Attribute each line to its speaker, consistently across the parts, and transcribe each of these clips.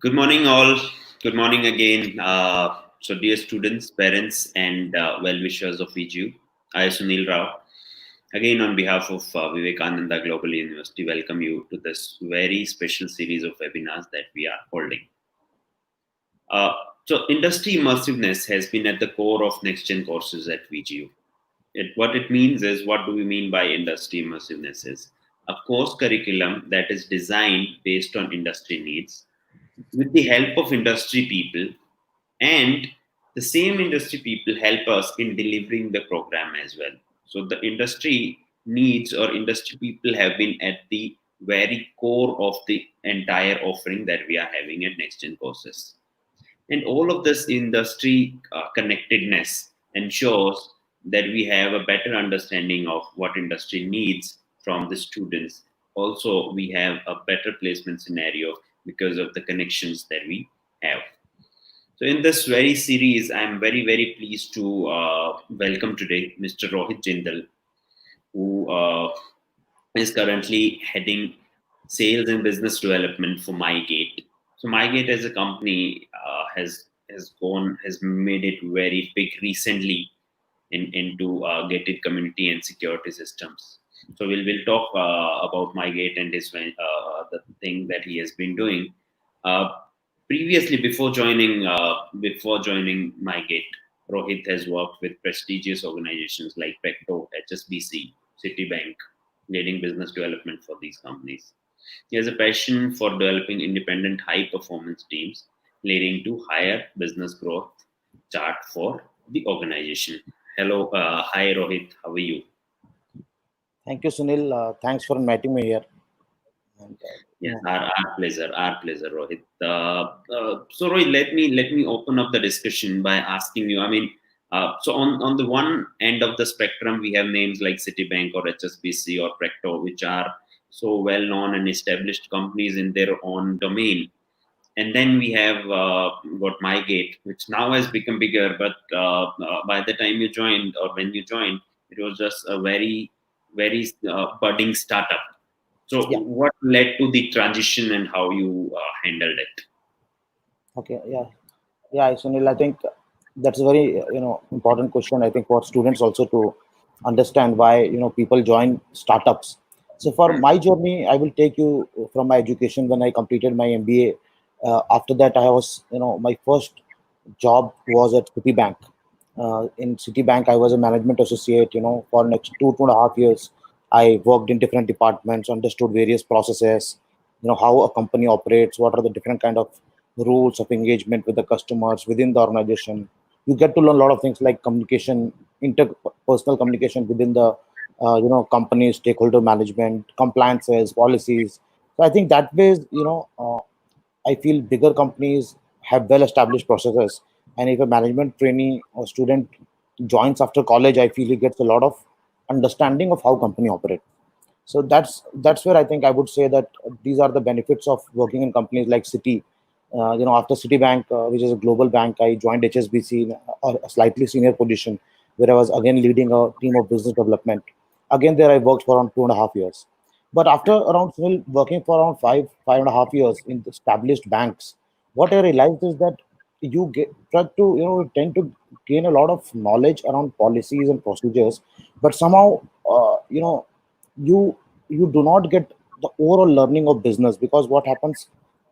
Speaker 1: Good morning, all. Good morning again. Dear students, parents, and well-wishers of VGU, I, Sunil Rao, again on behalf of Vivekananda Global University, welcome you to this very special series of webinars that we are holding. Industry immersiveness has been at the core of next-gen courses at VGU. What it means is, what do we mean by industry immersiveness? Is a course curriculum that is designed based on industry needs with the help of industry people, and the same industry people help us in delivering the program as well. So the industry needs or industry people have been at the very core of the entire offering that we are having at next gen courses, and all of this industry connectedness ensures that we have a better understanding of what industry needs from the students. Also, we have a better placement scenario because of the connections that we have. So, in this very series, I'm very pleased to welcome today Mr. Rohit Jindal, who is currently heading sales and business development for MyGate. So MyGate as a company has made it very big recently into gated community and security systems. So we'll talk about MyGate and his the thing that he has been doing. Uh, Previously, before joining MyGate, Rohit has worked with prestigious organizations like Practo, HSBC, Citibank, leading business development for these companies. He has a passion for developing independent, high performance teams, leading to higher business growth chart for the organization. Hi Rohit, how are you?
Speaker 2: Thank you, Sunil. Thanks for inviting me here. And,
Speaker 1: Yes, our pleasure, Rohit. So Rohit, let me open up the discussion by asking you. I mean, so on the one end of the spectrum, we have names like Citibank or HSBC or Practo, which are so well known and established companies in their own domain. And then we have got MyGate, which now has become bigger. But by the time you joined, or when you joined, it was just a very budding startup. So,
Speaker 2: yeah.
Speaker 1: what led to the transition and how you handled it?
Speaker 2: Okay. Yeah, Sunil. I think that's a very important question. I think for students also to understand why people join startups. So for my journey, I will take you from my education when I completed my MBA. After that, I was my first job was at Citibank. In Citibank, I was a management associate. For next 2.5 years, I worked in different departments, understood various processes. How a company operates, what are the different kind of rules of engagement with the customers within the organization. You get to learn a lot of things like communication, interpersonal communication within the company, stakeholder management, compliances, policies. So I think that way, I feel bigger companies have well-established processes, and if a management trainee or student joins after college, I feel he gets a lot of understanding of how company operate. So that's where I think I would say that these are the benefits of working in companies like Citi. After Citibank, which is a global bank, I joined HSBC in a slightly senior position, where I was again leading a team of business development. Again, there I worked for around 2.5 years. But after around still working for around 5.5 years in established banks, what I realized is that you get try to tend to gain a lot of knowledge around policies and procedures, but somehow you you do not get the overall learning of business, because what happens,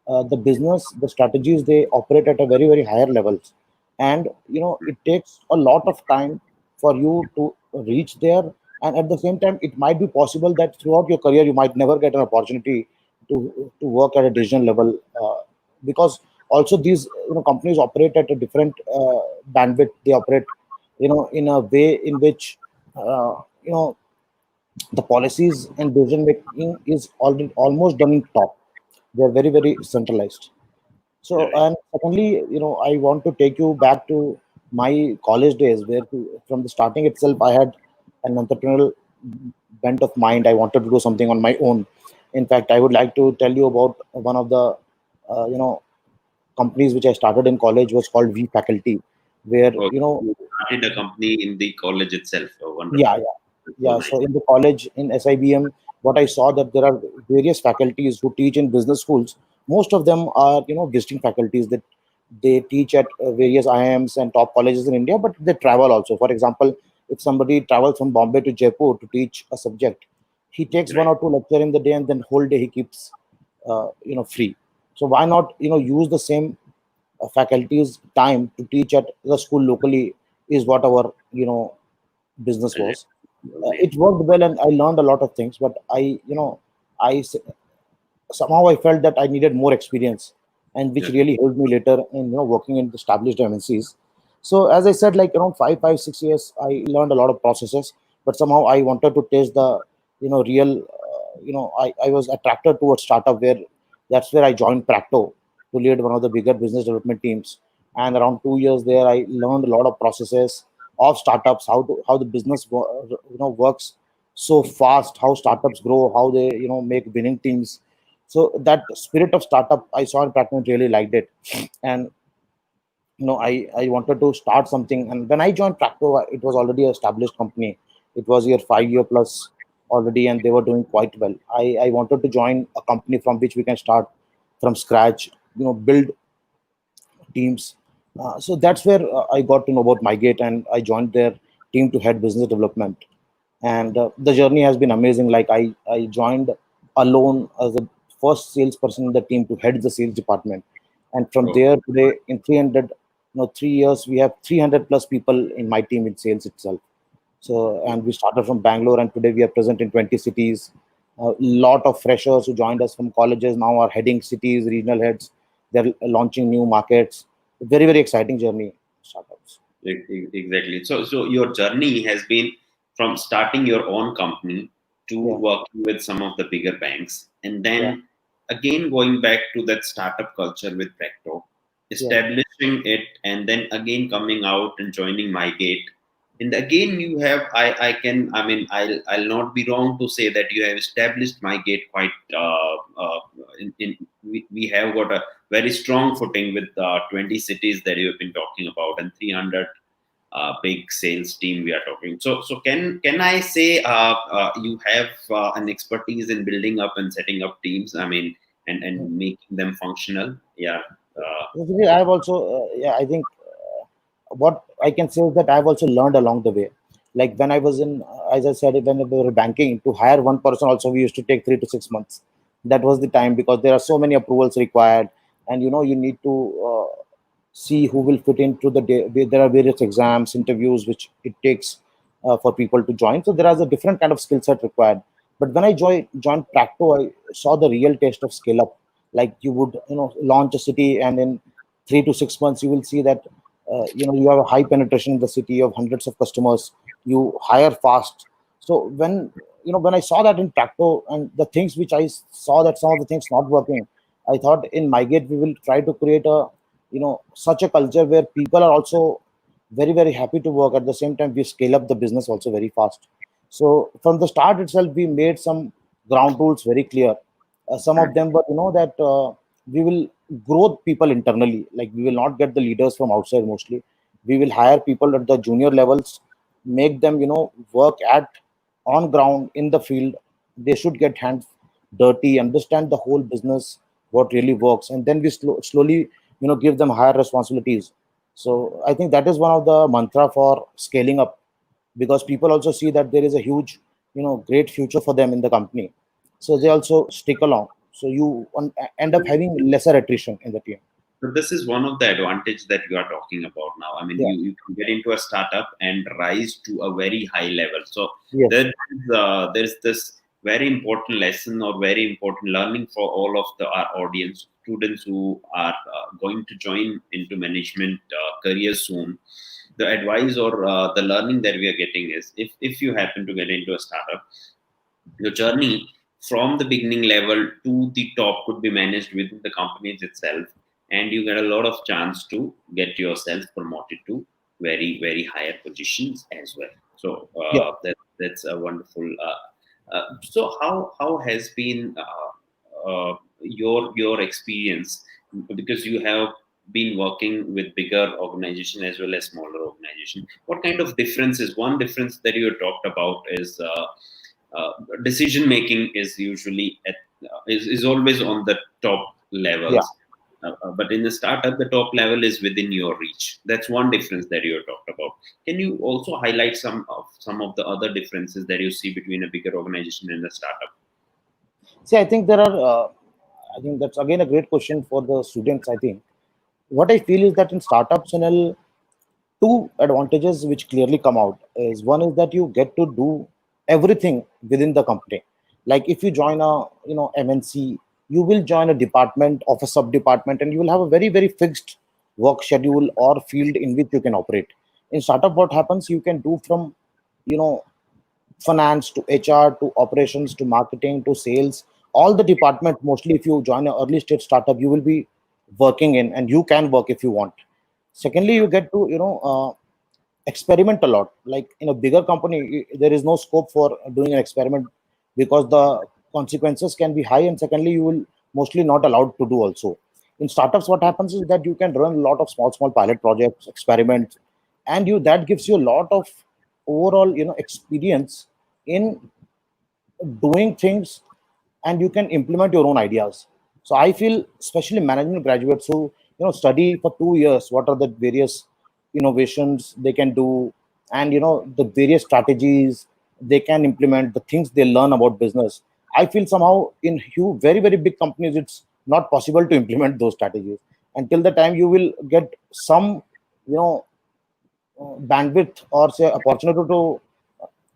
Speaker 2: the business, the strategies, they operate at a very higher levels, and it takes a lot of time for you to reach there. And at the same time, it might be possible that throughout your career you might never get an opportunity to work at a decision level, because also these companies operate at a different bandwidth. They operate in a way in which uh, you know the policies and decision making is already almost done in top. They are very centralized. So,
Speaker 1: Right.
Speaker 2: and secondly, I want to take you back to my college days, where from the starting itself I had an entrepreneurial bent of mind. I wanted to do something on my own. In fact, I would like to tell you about one of the uh, you know companies which I started in college, was called V Faculty, where
Speaker 1: Okay. You started a company in the college itself. Oh,
Speaker 2: yeah,
Speaker 1: wonderful.
Speaker 2: yeah.
Speaker 1: That's so
Speaker 2: Yeah,
Speaker 1: nice.
Speaker 2: so in the college in SIBM, what I saw that there are various faculties who teach in business schools most of them are visiting faculties that they teach at various IIMs and top colleges in India, but they travel also. For example, if somebody travels from Bombay to Jaipur to teach a subject, he takes one
Speaker 1: Right.
Speaker 2: or two lecture in the day, and then whole day he keeps free. So why not use the same faculty's time to teach at the school locally, is what our business was.
Speaker 1: Right.
Speaker 2: It worked well, and I learned a lot of things, but I somehow I felt that I needed more experience, and which
Speaker 1: Yeah.
Speaker 2: really helped me later in working in established MNCs. So as I said, like around 5, 5, 6 years, I learned a lot of processes, but somehow I wanted to taste the real. I was attracted towards startup, where that's where I joined Practo to lead one of the bigger business development teams. And around 2 years there, I learned a lot of processes of startups, how the business works so fast, how startups grow, how they make winning teams. So that spirit of startup I saw in Practo, really liked it, and I wanted to start something. And when I joined Practo, it was already an established company. It was your 5 year plus already, and they were doing quite well. I wanted to join a company from which we can start from scratch, build teams. So that's where I got to know about MyGate, and I joined their team to head business development. And the journey has been amazing. Like I joined alone as the first salesperson in the team to head the sales department, and from
Speaker 1: Oh,
Speaker 2: there today, in 300 we have 300 plus people in my team in sales itself. So, and we started from Bangalore, and today we are present in 20 cities. A lot of freshers who joined us from colleges now are heading cities, regional heads. They're launching new markets. Very, very exciting journey, startups.
Speaker 1: exactly. So your journey has been from starting your own company to
Speaker 2: Yeah,
Speaker 1: working with some of the bigger banks, and
Speaker 2: yeah,
Speaker 1: then again going back to that startup culture with Practo,
Speaker 2: yeah,
Speaker 1: establishing it, and then again coming out and joining MyGate. And again, you have I mean I'll not be wrong to say that you have established MyGate quite we have got a very strong footing with 20 cities that you have been talking about and 300 big sales team we are talking. So can I say you have an expertise in building up and setting up teams? I mean,
Speaker 2: yeah.
Speaker 1: and making them functional. Yeah.
Speaker 2: Basically, I have also, yeah, I think what I can say is that I've also learned along the way. Like when I was in, as I said, when we were banking, to hire one person also, we used to take 3 to 6 months. That was the time, because there are so many approvals required, and you need to see who will fit into the day. There are various exams, interviews, which it takes for people to join. So there is a different kind of skill set required. But when I joined Practo, I saw the real taste of scale up. Like you would, launch a city, and in 3 to 6 months, you will see that you have a high penetration in the city of hundreds of customers. You hire fast. So when I saw that in Practo, and the things which I saw that some of the things not working, I thought in MyGate we will try to create a such a culture where people are also very, very happy to work. At the same time, we scale up the business also very fast. So from the start itself, we made some ground rules very clear. Some of
Speaker 1: Right.
Speaker 2: them were, that we will grow people internally. Like we will not get the leaders from outside mostly. We will hire people at the junior levels, make them, work at on ground in the field. They should get hands dirty, understand the whole business, what really works, and then we slowly, give them higher responsibilities. So I think that is one of the mantra for scaling up, because people also see that there is a huge, great future for them in the company. So they also stick along. So you end up having lesser attrition in the team.
Speaker 1: So this is one of the advantage that you are talking about now. I mean,
Speaker 2: Yeah.
Speaker 1: you can get into a startup and rise to a very high level. So
Speaker 2: Yes.
Speaker 1: there's this very important lesson or very important learning for all of our audience students who are going to join into management career soon. The advice or the learning that we are getting is if you happen to get into a startup, your journey from the beginning level to the top could be managed within the companies itself, and you get a lot of chance to get yourself promoted to very very higher positions as well. So
Speaker 2: Yeah.
Speaker 1: that's a wonderful so how has been your experience, because you have been working with bigger organization as well as smaller organization. What kind of differences? One difference that you talked about is uh, decision making is usually is always on the top
Speaker 2: Yeah.
Speaker 1: levels. But in the startup, the top level is within your reach. That's one difference that you talked about. Can you also highlight some of the other differences that you see between a bigger organization and a startup?
Speaker 2: See, I think there are. I think that's again a great question for the students. I think what I feel is that in startups, two advantages which clearly come out is one is that you get to do everything within the company. Like if you join a MNC, you will join a department of a sub department, and you will have a very fixed work schedule or field in which you can operate. In startup, what happens, you can do from you know finance to HR to operations to marketing to sales, all the department. Mostly if you join an early stage startup, you will be working in, and you can work if you want. Secondly, you get to experiment a lot. Like in a bigger company, there is no scope for doing an experiment because the consequences can be high, and secondly, you will mostly not allowed to do also. In startups, what happens is that you can run a lot of small pilot projects, experiments, and you that gives you a lot of overall experience in doing things, and you can implement your own ideas. So I feel especially management graduates who study for 2 years what are the various innovations they can do, and the various strategies they can implement, the things they learn about business. I feel somehow in very big companies it's not possible to implement those strategies until the time you will get some you know bandwidth or say opportunity to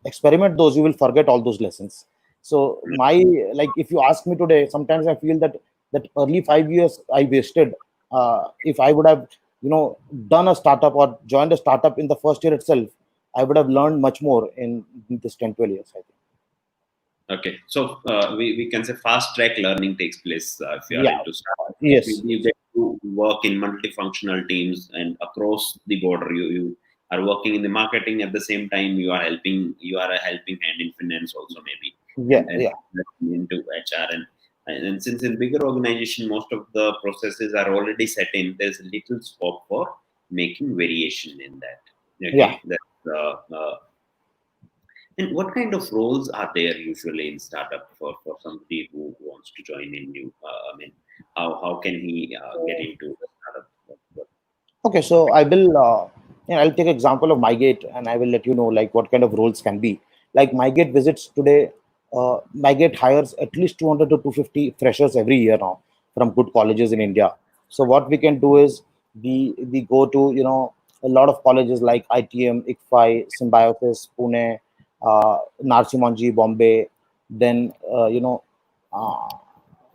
Speaker 2: experiment those, you will forget all those lessons. So my, like, if you ask me today, sometimes I feel that early 5 years I wasted. If I would have done a startup or joined a startup in the first year itself, I would have learned much more in this 10-12 years, I think.
Speaker 1: Okay, so we can say fast track learning takes place if you are
Speaker 2: Yeah.
Speaker 1: into startup.
Speaker 2: Yes.
Speaker 1: You get to work in multifunctional teams and across the border. You are working in the marketing at the same time. You are a helping hand in finance also maybe,
Speaker 2: Yeah.
Speaker 1: and
Speaker 2: Yeah.
Speaker 1: into HR and since in bigger organization most of the processes are already set in, there's little scope for making variation in that.
Speaker 2: Yeah.
Speaker 1: Okay, that's and what kind of roles are there usually in startup for somebody who wants to join in new? I mean, how can he get into the startup?
Speaker 2: Okay, so I will, I'll take example of MyGate, and I will let you know like what kind of roles can be. Like MyGate visits today, MyGate hires at least 200 to 250 freshers every year now from good colleges in India. So what we can do is we go to a lot of colleges like ITM, ICFI, Symbiosis, Pune, Narsimonji, Bombay. Then uh,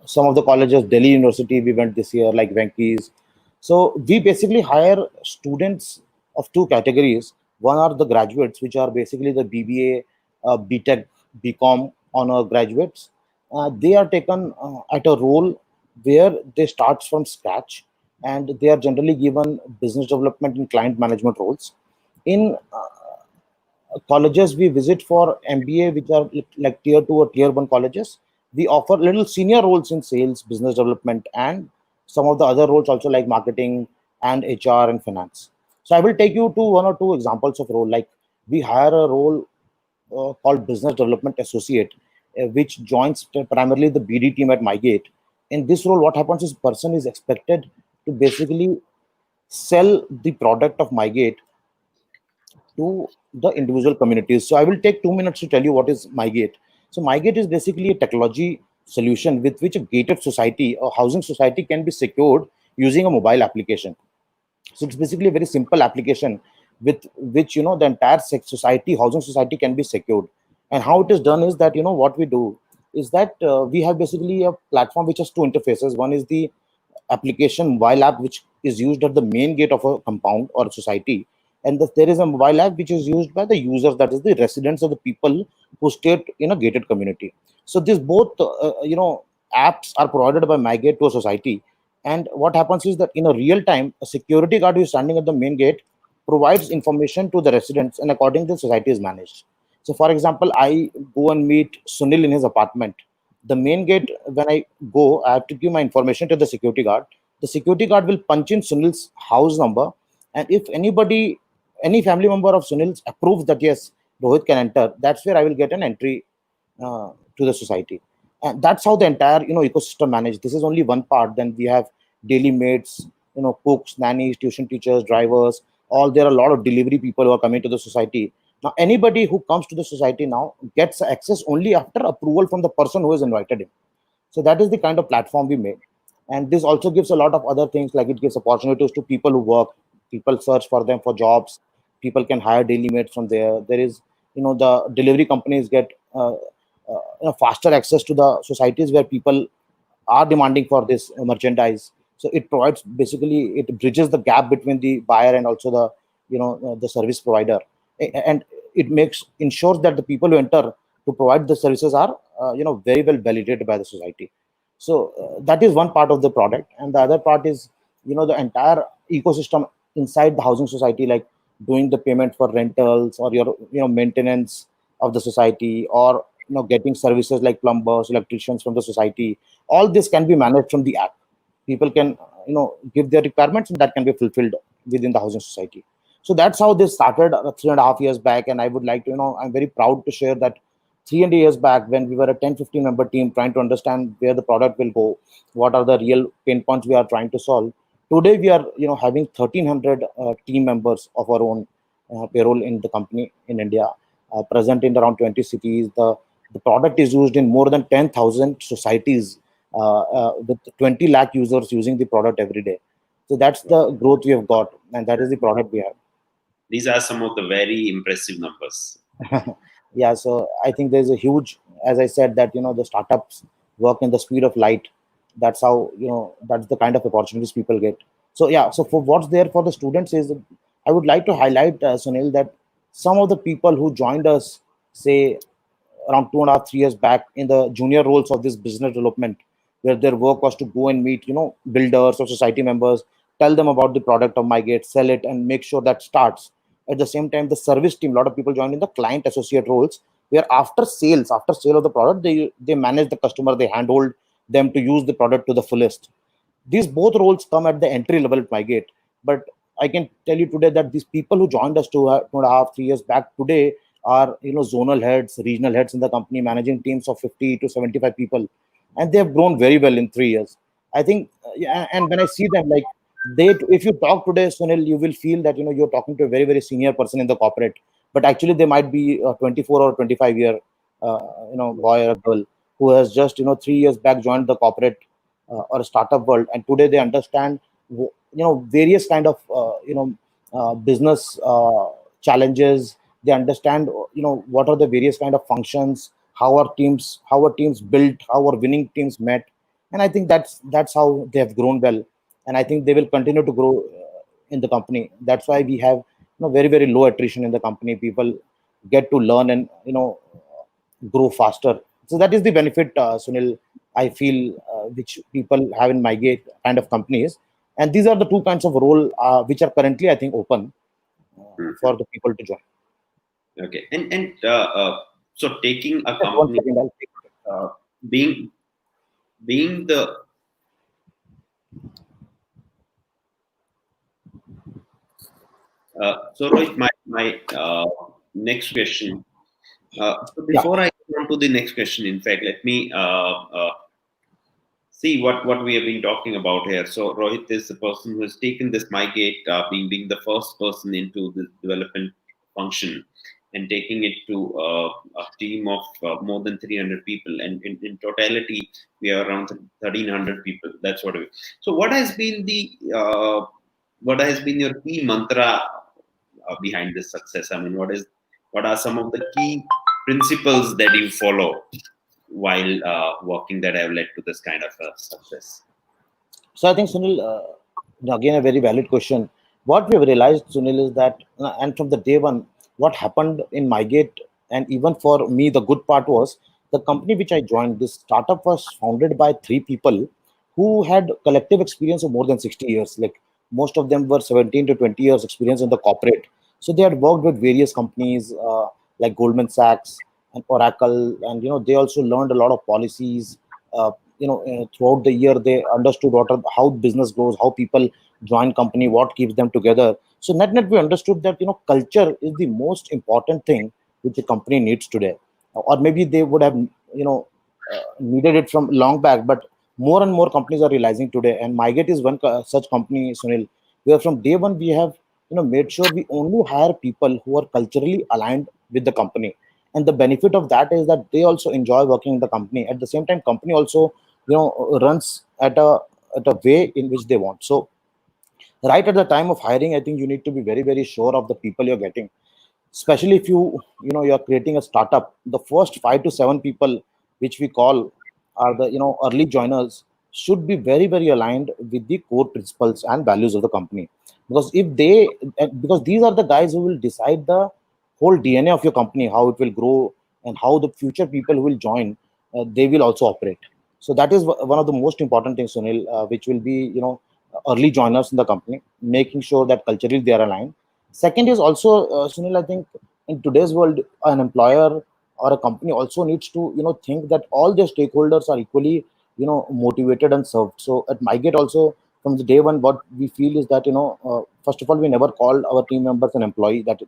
Speaker 2: some of the colleges, Delhi University, we went this year, like Venki's. So we basically hire students of two categories. One are the graduates, which are basically the BBA, BTech, BCom honor graduates. They are taken at a role where they start from scratch, and they are generally given business development and client management roles. In colleges we visit for MBA, which are like tier 2 or tier 1 colleges, we offer little senior roles in sales, business development, and some of the other roles also like marketing and HR and finance. So I will take you to one or two examples of role. Like we hire a role called business development associate, which joins primarily the BD team at MyGate. In this role, what happens is person is expected to basically sell the product of MyGate to the individual communities. So I will take 2 minutes to tell you what is MyGate. So MyGate is basically a technology solution with which a gated society or housing society can be secured using a mobile application. So it's basically a very simple application with which the entire society, housing society, can be secured. And how it is done is that what we do is that we have basically a platform which has two interfaces. One is the application mobile app, which is used at the main gate of a compound or a society, and there is a mobile app which is used by the users, that is the residents of the people who stay in a gated community. So these both apps are provided by MyGate to a society. And what happens is that in a real time, a security guard who is standing at the main gate provides information to the residents, and according to the society is managed. So for example, I go and meet Sunil in his apartment. The main gate, when I go, I have to give my information to the security guard. The security guard will punch in Sunil's house number, and if anybody, any family member of Sunil's approves that yes, Rohit can enter, that's where I will get an entry to the society. and that's how the entire ecosystem managed. This is only one part. Then we have daily mates, cooks, nannies, tuition teachers, drivers. All there are a lot of delivery people who are coming to the society. Now anybody who comes to the society now gets access only after approval from the person who has invited him. So that is the kind of platform we made. And this also gives a lot of other things, like it gives opportunities to people who work. People search for them for jobs. People can hire daily mates from there. There is, the delivery companies get faster access to the societies where people are demanding for this merchandise. So it provides, basically it bridges the gap between the buyer and also the the service provider. And it makes ensures that the people who enter to provide the services are very well validated by the society. So that is one part of the product, and the other part is the entire ecosystem inside the housing society, like doing the payment for rentals or your maintenance of the society, or getting services like plumbers, electricians from the society. All this can be managed from the app. People can give their requirements, and that can be fulfilled within the housing society. So that's how this started 3.5 years back. And I would like to, I'm very proud to share that 3 years back, when we were a 10-15 member team trying to understand where the product will go, what are the real pain points we are trying to solve. Today we are having 1,300 team members of our own payroll in the company in India, present in around 20 cities. The product is used in more than 10,000 societies, with 20 lakh users using the product every day. So that's the growth we have got, and that is the product we have.
Speaker 1: These are some of the very impressive numbers.
Speaker 2: Yeah, so I think there's a huge, as I said, that the startups work in the speed of light. That's how that's the kind of opportunities people get. So yeah, so for what's there for the students is, I would like to highlight, Sunil, that some of the people who joined us, say around 2.5-3 years back, in the junior roles of this business development, where their work was to go and meet builders or society members, tell them about the product of MyGate, sell it, and make sure that starts. At the same time, the service team, a lot of people joined in the client associate roles, where after sales, after sale of the product, they manage the customer, they handhold them to use the product to the fullest. These both roles come at the entry level at MyGate. But I can tell you today that these people who joined us 2.5-3 years back today are zonal heads, regional heads in the company, managing teams of 50 to 75 people, and they have grown very well in 3 years. I think, yeah, and when I see them, like, if you talk today, Sunil, you will feel that you're talking to a very very senior person in the corporate, but actually they might be a 24 or 25-year boy or girl who has just 3 years back joined the corporate or startup world, and today they understand various kind of business challenges. They understand what are the various kind of functions, how our teams built, how our winning teams met. And I think that's how they have grown well, and I think they will continue to grow in the company. That's why we have very very low attrition in the company. People get to learn and grow faster. So that is the benefit, Sunil, I feel, which people have in MyGate kind of companies. And these are the two kinds of role which are currently, I think, open
Speaker 1: Mhm.
Speaker 2: for the people to join.
Speaker 1: Okay, and so taking a
Speaker 2: Just one
Speaker 1: company,
Speaker 2: second, I'll take it.
Speaker 1: being the so Rohit, my next question. So
Speaker 2: Yeah,
Speaker 1: before I go on to the next question, in fact, let me see what we have been talking about here. So Rohit is the person who has taken this MyGate, being the first person into the development function and taking it to a team of more than 300 people, and in totality we are around 1,300 people. That's what we. So what has been your key mantra behind this success? I mean, what are some of the key principles that you follow while working that have led to this kind of success?
Speaker 2: so I think, Sunil, again, a very valid question. What we have realized, Sunil, is that, and from the day one, what happened in MyGate, and even for me, the good part was the company which I joined. This startup was founded by three people who had collective experience of more than 60 years. Like, most of them were 17 to 20 years experience in the corporate. So they had worked with various companies, like Goldman Sachs and Oracle, and they also learned a lot of policies. Throughout the year, they understood how business grows, how people join company, what keeps them together. So net we understood that culture is the most important thing which a company needs today. Or maybe they would have needed it from long back, but more and more companies are realizing today. And MyGate is one such company, Sunil, where from day one we have made sure we only hire people who are culturally aligned with the company. And the benefit of that is that they also enjoy working in the company. At the same time, company also runs at a way in which they want. So right at the time of hiring, I think you need to be very very sure of the people you're getting, especially if you're creating a startup. The first 5 to 7 people, which we call are the early joiners, should be very very aligned with the core principles and values of the company. Because if they because these are the guys who will decide the whole DNA of your company, how it will grow, and how the future people who will join, they will also operate. So that is one of the most important things, Sunil, which will be early joiners in the company, making sure that culturally they are aligned. Second is also, Sunil, I think in today's world, an employer or a company also needs to think that all their stakeholders are equally motivated and served. So at MyGate also, from the day one, what we feel is that first of all, we never called our team members an employee. That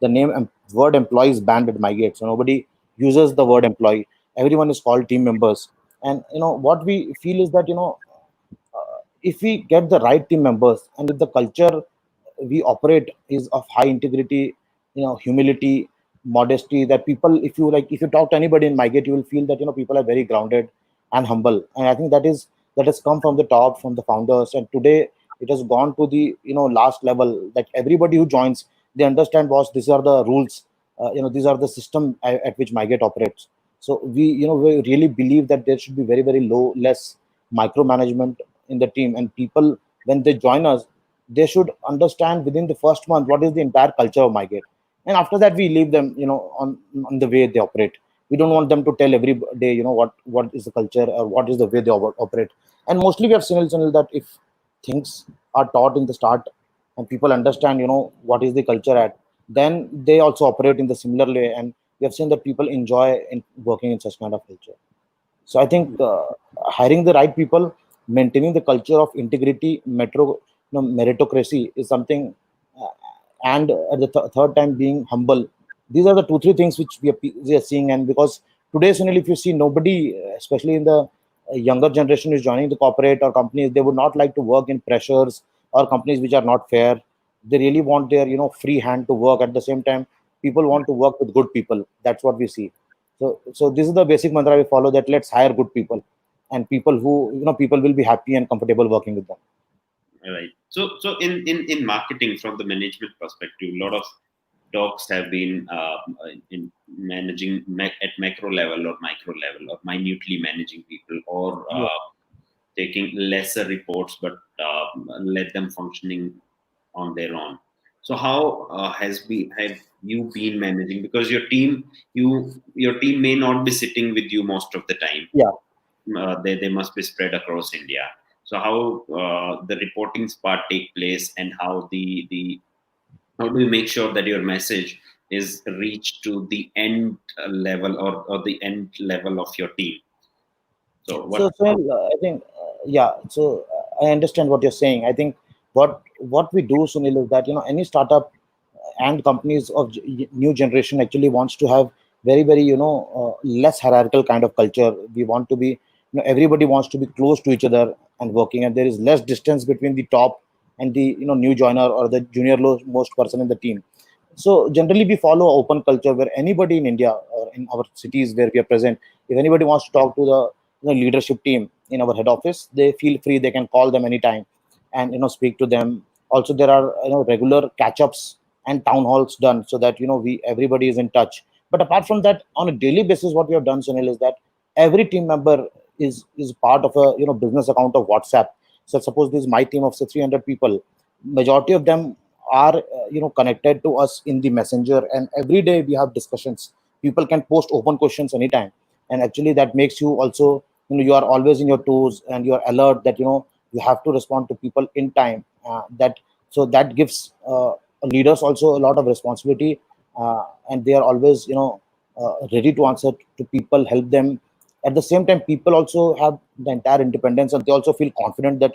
Speaker 2: the name word employee is banned at MyGate, so nobody uses the word employee. Everyone is called team members. And what we feel is that if we get the right team members, and if the culture we operate is of high integrity, humility, modesty, that people, if you talk to anybody in MyGate, you will feel that people are very grounded and humble. And I think that has come from the top, from the founders, and today it has gone to the last level, that everybody who joins, they understand, boss, these are the rules, these are the system at which MyGate operates. So we really believe that there should be very very less micromanagement in the team. And people, when they join us, they should understand within the first month what is the entire culture of MyGate. And after that, we leave them on the way they operate. We don't want them to tell every day what is the culture or what is the way they operate. And mostly we have seen, Sunil, that if things are taught in the start and people understand what is the culture at, then they also operate in the similar way. And we have seen that people enjoy in working in such kind of culture. So I think hiring the right people, maintaining the culture of integrity, meritocracy is something, uh, and at the third time being humble. These are the two three things which we are seeing. And because today, Sunil, if you see, nobody, especially in the younger generation, is joining the corporate or companies. They would not like to work in pressures or companies which are not fair. They really want their free hand to work. At the same time, people want to work with good people. That's what we see. So this is the basic mantra we follow, that let's hire good people, and people who people will be happy and comfortable working with them.
Speaker 1: Right. So in marketing, from the management perspective, a lot of talks have been in managing at macro level or micro level, or minutely managing people, or
Speaker 2: Yeah.
Speaker 1: taking lesser reports but let them functioning on their own. So how have you been managing? Because your team may not be sitting with you most of the time.
Speaker 2: Yeah.
Speaker 1: They must be spread across India. So how the reporting part take place, and how how do you make sure that your message is reached to the end level, or the end level of your team? So
Speaker 2: So,
Speaker 1: what?
Speaker 2: Sunil, I think, yeah. So I understand what you're saying. I think what we do, Sunil, is that any startup and companies of new generation actually wants to have very very less hierarchical kind of culture. We want to be, everybody wants to be close to each other and working, and there is less distance between the top and the new joiner or the junior most person in the team. So generally we follow open culture, where anybody in India or in our cities where we are present, if anybody wants to talk to the leadership team in our head office, they feel free, they can call them anytime and speak to them. Also there are regular catch ups and town halls done, so that we everybody is in touch. But apart from that, on a daily basis, what we have done, Sunil, is that every team member is part of a business account of WhatsApp. So suppose this is my team of say 300 people, majority of them are connected to us in the messenger, and every day we have discussions. People can post open questions anytime, and actually that makes you also, you are always in your toes, and you are alert that you have to respond to people in time. That gives leaders also a lot of responsibility, and they are always ready to answer to people, help them. At the same time, people also have the entire independence, and they also feel confident that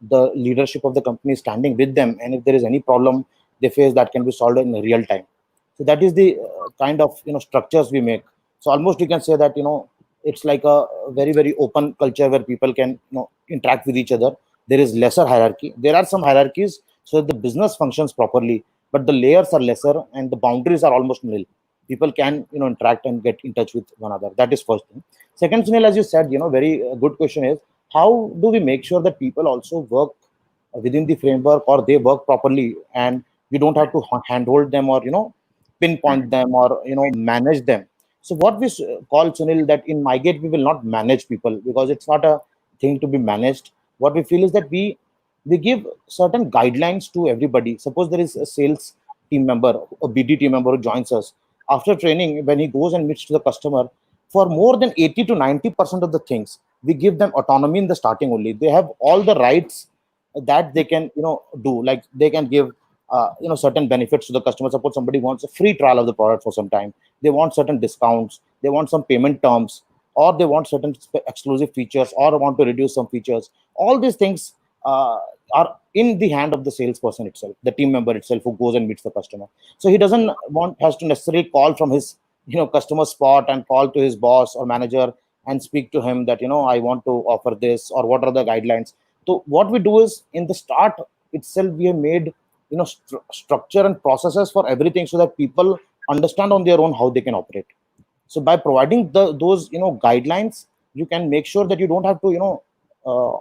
Speaker 2: the leadership of the company is standing with them, and if there is any problem they face, that can be solved in real time. So that is the kind of structures we make. So almost you can say that it's like a very open culture where people can interact with each other. There is lesser hierarchy. There are some hierarchies so that the business functions properly, but the layers are lesser and the boundaries are almost nil. People can interact and get in touch with one another. That is first thing. Second, Sunil, as you said, very good question is, how do we make sure that people also work within the framework, or they work properly, and you don't have to handhold them, or pinpoint them, or manage them. So what we call, Sunil, that in MyGate we will not manage people, because it's not a thing to be managed. What we feel is that we give certain guidelines to everybody. Suppose there is a sales team member, a BD team member who joins us. After training, when he goes and meets to the customer, for more than 80 to 90% of the things, we give them autonomy in the starting only. They have all the rights that they can do. Like, they can give certain benefits to the customer. Suppose somebody wants a free trial of the product for some time, they want certain discounts, they want some payment terms, or they want certain exclusive features, or want to reduce some features. All these things are in the hand of the salesperson itself, the team member itself, who goes and meets the customer. So he doesn't want has to necessarily call from his customer spot and call to his boss or manager and speak to him that I want to offer this, or what are the guidelines. So what we do is, in the start itself, we have made structure and processes for everything, so that people understand on their own how they can operate. So by providing those guidelines, you can make sure that you don't have to uh,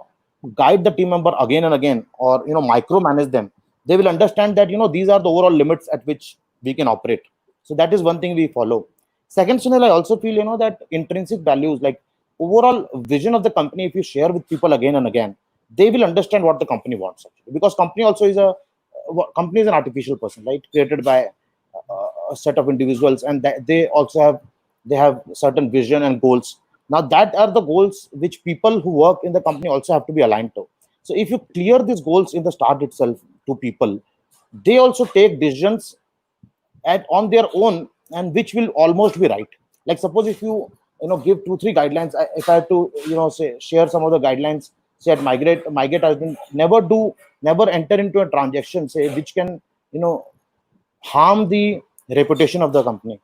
Speaker 2: guide the team member again and again, or micromanage them. They will understand that these are the overall limits at which we can operate. So that is one thing we follow. Second, Sunil, I also feel that intrinsic values, like overall vision of the company, if you share with people again and again, they will understand what the company wants, actually. Because company is an artificial person, right, created by a set of individuals, and they also have certain vision and goals. Now, that are the goals which people who work in the company also have to be aligned to. So if you clear these goals in the start itself to people, they also take decisions on their own, and which will almost be right. Like, suppose if give 2 3 guidelines. If I have to say, share some of the guidelines, say at MyGate has been, never enter into a transaction, say, which can harm the reputation of the company,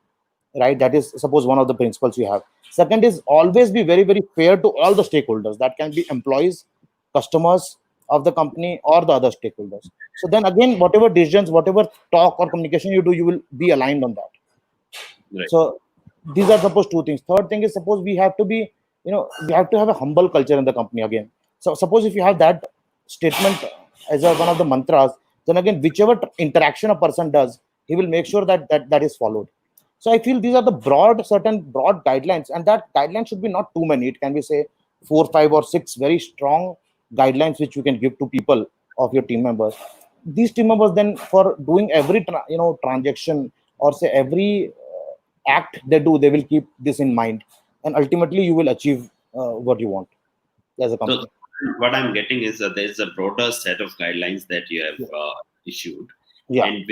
Speaker 2: right? That is, suppose, one of the principles you have. Second is, always be very fair to all the stakeholders. That can be employees, customers of the company, or the other stakeholders. So then again, whatever decisions, whatever talk or communication you do, you will be aligned on that.
Speaker 1: Right.
Speaker 2: So these are, suppose, 2 things. Third thing is, suppose we have to be, we have to have a humble culture in the company again. So suppose if you have that statement as one of the mantras, then again, whichever interaction a person does, he will make sure that is followed. So I feel these are the certain broad guidelines, and that guideline should be not too many. It can be, say, 4, 5, or 6 very strong guidelines which you can give to people of your team members. These team members then, for doing every transaction, or say every act they do, they will keep this in mind, and ultimately you will achieve what you want as a
Speaker 1: So
Speaker 2: company.
Speaker 1: what I'm getting is that there's a broader set of guidelines that you have
Speaker 2: Yeah.
Speaker 1: issued,
Speaker 2: Yeah.
Speaker 1: and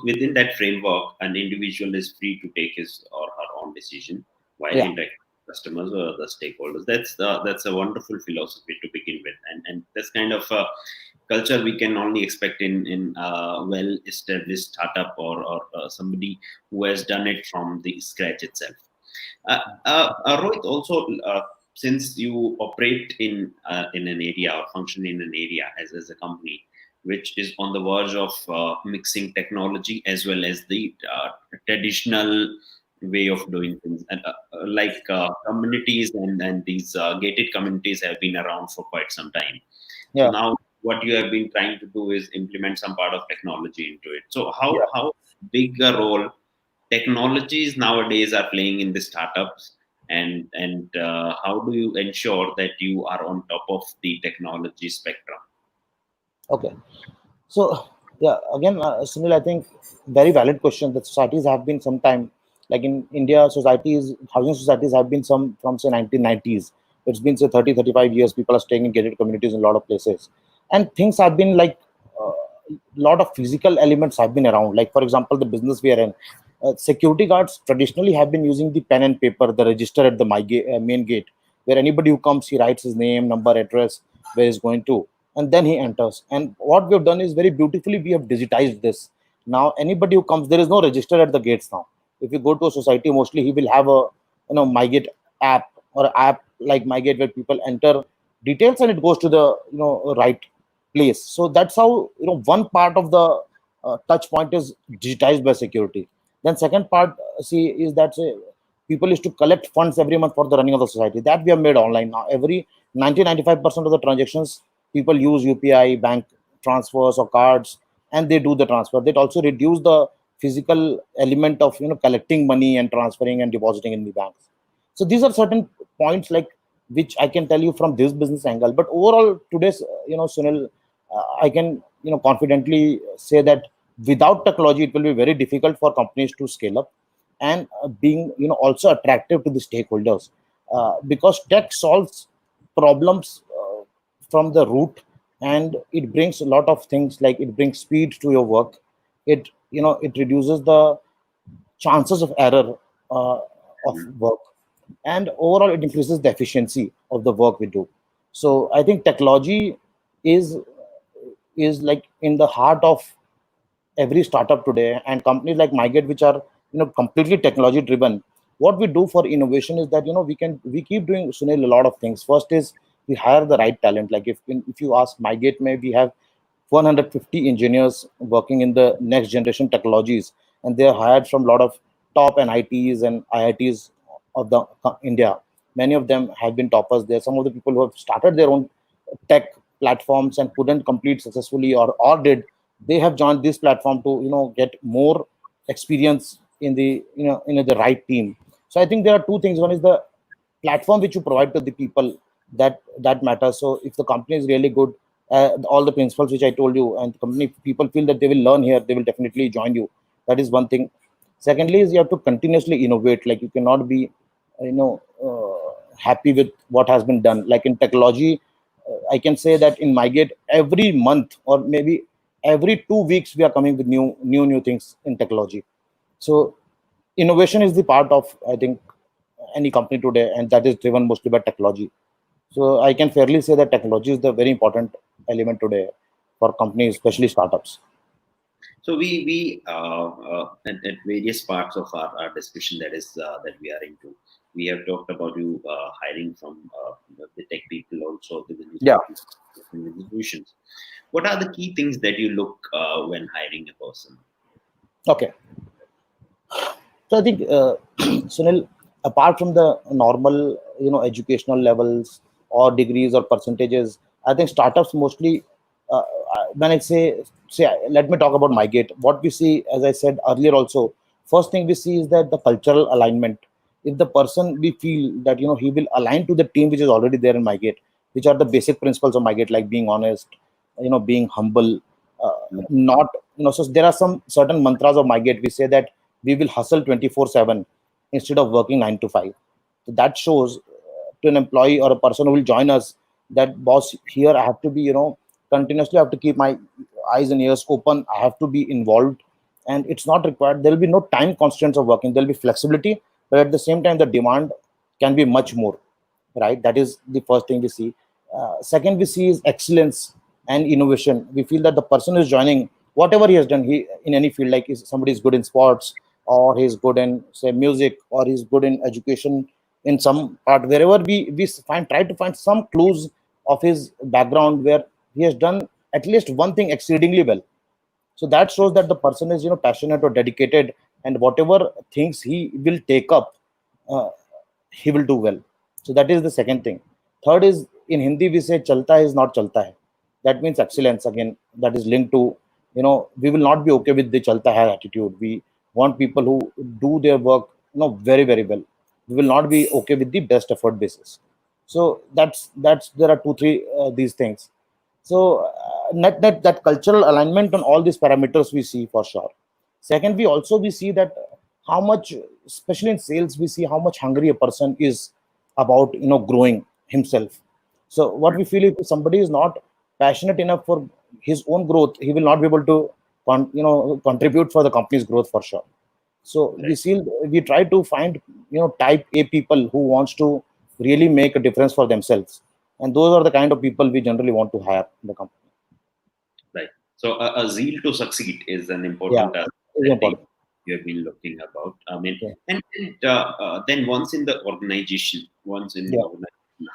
Speaker 1: within that framework, an individual is free to take his or her own decision while
Speaker 2: Yeah.
Speaker 1: interacting with customers or other stakeholders. That's a wonderful philosophy to begin with, and that's kind of a culture we can only expect in well established startup, or somebody who has done it from the scratch itself. Rohit, also, since you operate in an area or function in an area as a company which is on the verge of mixing technology as well as the traditional way of doing things, and like communities and these gated communities have been around for quite some time. So
Speaker 2: Yeah.
Speaker 1: now what you have been trying to do is implement some part of technology into it. So
Speaker 2: Yeah.
Speaker 1: how big a role technologies nowadays are playing in the startups, and how do you ensure that you are on top of the technology spectrum?
Speaker 2: Okay. So yeah, again, Sunil, I think very valid question. That societies have been sometime, like in India, housing societies have been some from, say, 1990s. It's been, say, 30, 35 years. People are staying in gated communities in a lot of places, and things have been like a lot of physical elements have been around. Like, for example, the business we are in, security guards traditionally have been using the pen and paper, the register at the main gate, where anybody who comes, he writes his name, number, address, where he's going to, and then he enters. And what we have done is, very beautifully, we have digitized this. Now anybody who comes, there is no register at the gates now. If you go to a society, mostly he will have a MyGate app, or app like MyGate where people enter details and it goes to the right place. So that's how one part of the touch point is digitized by security. Then second part, see, is that people used to collect funds every month for the running of the society. That we have made online now. Every 90-95% of the transactions people use UPI, bank transfers or cards, and they do the transfer. That also reduce the physical element of collecting money and transferring and depositing in the banks. So these are certain points like which I can tell you from this business angle. But overall, today's Sunil, I can confidently say that without technology, it will be very difficult for companies to scale up and being also attractive to the stakeholders because tech solves problems from the root, and it brings a lot of things like it brings speed to your work. It reduces the chances of error of
Speaker 1: Mhm.
Speaker 2: work, and overall it increases the efficiency of the work we do. So I think technology is is like in the heart of every startup today, and companies like MyGate, which are completely technology driven. What we do for innovation is that we keep doing, Sunil, a lot of things. First is we hire the right talent. Like if you ask MyGate, maybe we have 150 engineers working in the next generation technologies, and they are hired from a lot of top NITs and IITs of the India. Many of them have been toppers there. Some of the people who have started their own tech platforms and couldn't complete successfully, or did, they have joined this platform to get more experience in the in the right team. So I think there are two things. One is the platform which you provide to the people, that matters. So if the company is really good, all the principles which I told you, and the company people feel that they will learn here, they will definitely join you. That is one thing. Secondly is you have to continuously innovate. Like you cannot be happy with what has been done. Like in technology, I can say that in MyGate, every month or maybe every 2 weeks, we are coming with new things in technology. So innovation is the part of, I think, any company today, and that is driven mostly by technology. So I can fairly say that technology is the very important element today for companies, especially startups.
Speaker 1: So at various parts of our discussion that we are into, we have talked about you hiring from the tech people, also the business
Speaker 2: Yeah.
Speaker 1: people, different institutions. What are the key things that you look when hiring a person?
Speaker 2: Okay. So I think, Sunil, apart from the normal, educational levels or degrees or percentages, I think startups mostly, when I say, let me talk about MyGate. What we see, as I said earlier, also, first thing we see is that the cultural alignment. If the person we feel that he will align to the team which is already there in MyGate, which are the basic principles of MyGate, like being honest, being humble, not so there are some certain mantras of MyGate. We say that we will hustle 24/7 instead of working 9 to 5. So that shows to an employee or a person who will join us that, boss, here I have to be continuously, I have to keep my eyes and ears open, I have to be involved, and it's not required. There will be no time constraints of working. There will be flexibility, but at the same time the demand can be much more, right? That is the first thing we see. Second we see is excellence and innovation. We feel that the person is joining, whatever he has done, he in any field, like is somebody is good in sports, or he's good in, say, music, or he's good in education in some part, wherever we find, try to find some clues of his background where he has done at least one thing exceedingly well. So that shows that the person is passionate or dedicated, and whatever things he will take up, uh, he will do well. So that is the second thing. Third is, in Hindi we say chalta is not chalta hai. That means excellence. Again, that is linked to, we will not be okay with the chalta hai attitude. We want people who do their work very very well. We will not be okay with the best effort basis. So that's there are two three these things. So that cultural alignment on all these parameters we see for sure. Second, we see that how much, especially in sales, we see how much hungry a person is about growing himself. So what we feel, if somebody is not passionate enough for his own growth, he will not be able to contribute for the company's growth for sure. So
Speaker 1: Right.
Speaker 2: we try to find type A people who wants to really make a difference for themselves, and those are the kind of people we generally want to hire in the company.
Speaker 1: Right. So a zeal to succeed is an
Speaker 2: Yeah,
Speaker 1: important aspect
Speaker 2: it's
Speaker 1: that they
Speaker 2: important.
Speaker 1: you have been looking about. I mean,
Speaker 2: Yeah.
Speaker 1: and then once in the organization,
Speaker 2: Yeah.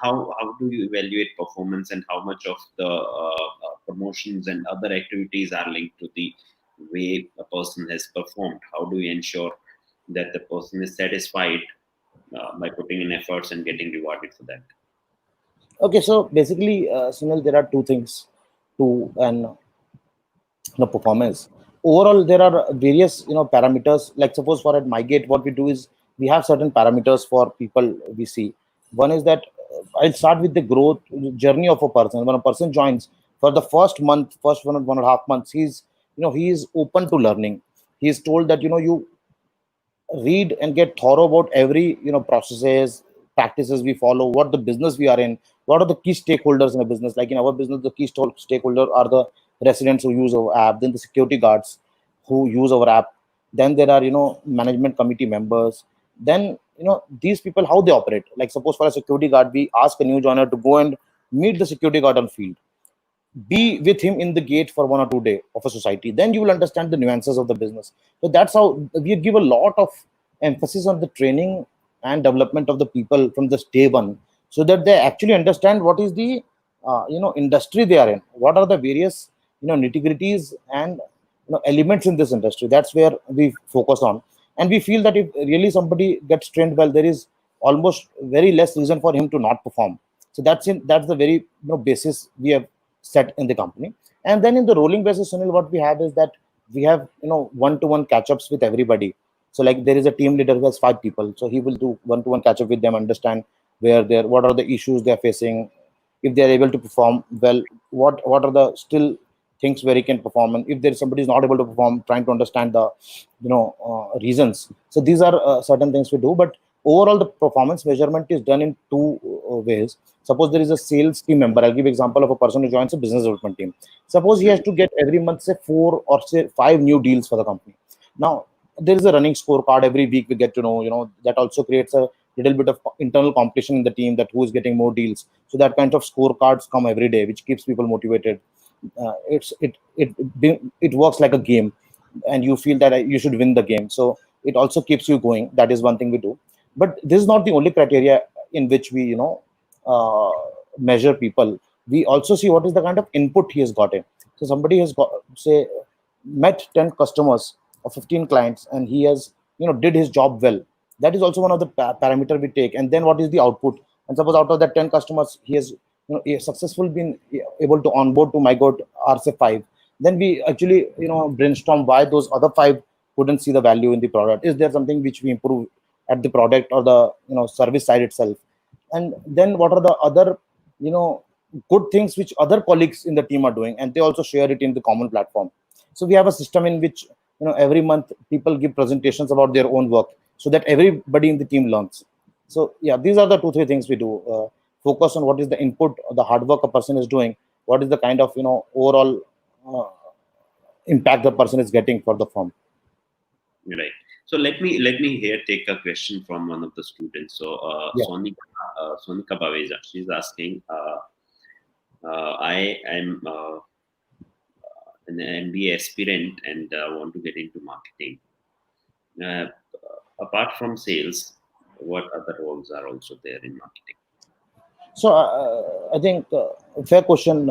Speaker 1: how do you evaluate performance, and how much of the promotions and other activities are linked to the way a person has performed? How do you ensure that the person is satisfied by putting in efforts and getting rewarded for that?
Speaker 2: Okay, so basically, Sunil, there are two things to an performance. Overall, there are various parameters. Like suppose for at MyGate, what we do is we have certain parameters for people we see. One is that I'll start with the growth journey of a person. When a person joins for the first month, first 1.5 months, he is open to learning. He is told that you read and get thorough about every processes, practices we follow, what the business we are in, what are the key stakeholders in a business. Like in our business, the key stakeholder are the residents who use our app, then the security guards who use our app, then there are management committee members, then these people how they operate. Like suppose for a security guard, we ask a new joiner to go and meet the security guard on field, be with him in the gate for 1 or 2 days of a society, then you will understand the nuances of the business. So that's how we give a lot of emphasis on the training and development of the people from this day one, so that they actually understand what is the industry they are in, what are the various nitty gritties and elements in this industry. That's where we focus on. And we feel that if really somebody gets trained well, there is almost very less reason for him to not perform. So that's the very basis we have set in the company. And then in the rolling basis, Sunil, what we have is that we have one-to-one catch-ups with everybody. So like there is a team leader who has 5 people, so he will do one-to-one catch-up with them, understand what are the issues they're facing, if they're able to perform well, what are the still things where he can perform, and if there is somebody is not able to perform, trying to understand the reasons. So these are certain things we do. But overall, the performance measurement is done in two ways. Suppose there is a sales team member. I'll give example of a person who joins a business development team. Suppose he has to get every month say 4 or say 5 new deals for the company. Now there is a running scorecard every week. We get to know that also creates a little bit of internal competition in the team, that who is getting more deals. So that kind of scorecards come every day, which keeps people motivated. It works like a game, and you feel that you should win the game, so it also keeps you going. That is one thing we do. But this is not the only criteria in which we uh, measure people. We also see what is the kind of input he has gotten. So somebody has got, say, met 10 customers or 15 clients, and he has did his job well. That is also one of the parameter we take. And then what is the output? And suppose out of that 10 customers, he has he has successfully been able to onboard to MyGoat RC5. Then we actually brainstorm why those other 5 couldn't see the value in the product. Is there something which we improve at the product or the service side itself? And then what are the other you know good things which other colleagues in the team are doing, and they also share it in the common platform. So we have a system in which every month people give presentations about their own work, so that everybody in the team learns. So yeah, these are the 2 3 things we do. Focus on what is the input or the hard work a person is doing, what is the kind of overall uh, impact the person is getting for the firm.
Speaker 1: Right. So let me here take a question from one of the students. So
Speaker 2: Yeah.
Speaker 1: Sonika Baveza, she's asking, I am an MBA aspirant and want to get into marketing. Uh, Apart from sales, what other roles are also there in marketing?
Speaker 2: So I think fair question.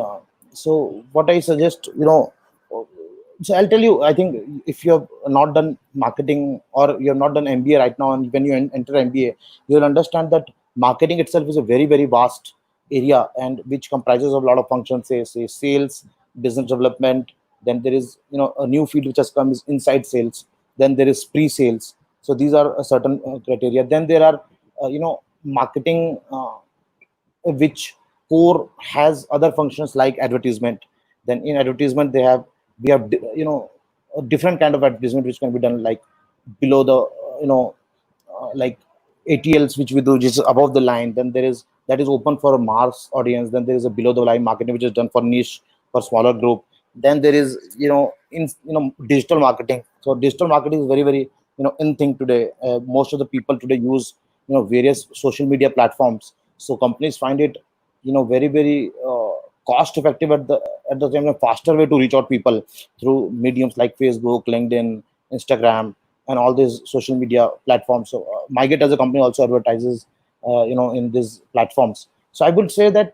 Speaker 2: So what I suggest, so I'll tell you. I think if you have not done marketing or you have not done MBA right now, and when you enter MBA, you'll understand that marketing itself is a very very vast area, and which comprises of a lot of functions. Say sales, business development. Then there is a new field which has come is inside sales. Then there is pre-sales. So these are a certain criteria. Then there are marketing. Which core has other functions like advertisement. Then in advertisement we have a different kind of advertisement which can be done like below the like ATLs which we do, which is above the line. Then there is that is open for a mass audience. Then there is a below the line marketing which is done for niche, for smaller group. Then there is digital marketing. So digital marketing is very very in thing today. Most of the people today use various social media platforms. So companies find it very very cost effective at the same time faster way to reach out people through mediums like Facebook, LinkedIn, Instagram, and all these social media platforms. So MyGate as a company also advertises, in these platforms. So I would say that,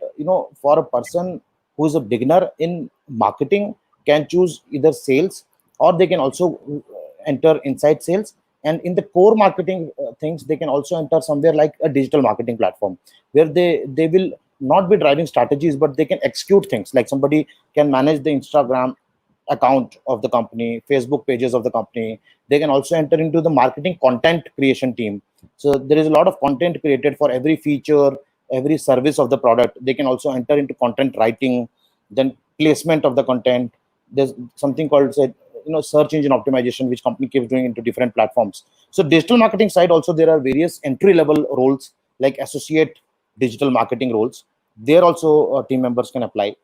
Speaker 2: for a person who is a beginner in marketing, can choose either sales, or they can also enter inside sales. And in the core marketing things, they can also enter somewhere like a digital marketing platform, where they will not be driving strategies, but they can execute things. Like somebody can manage the Instagram account of the company, Facebook pages of the company. They can also enter into the marketing content creation team. So there is a lot of content created for every feature, every service of the product. They can also enter into content writing, then placement of the content. There's something called, say, search engine optimization, which company keeps doing into different platforms. So digital marketing side also, there are various entry level roles like associate digital marketing roles. There also team members can apply.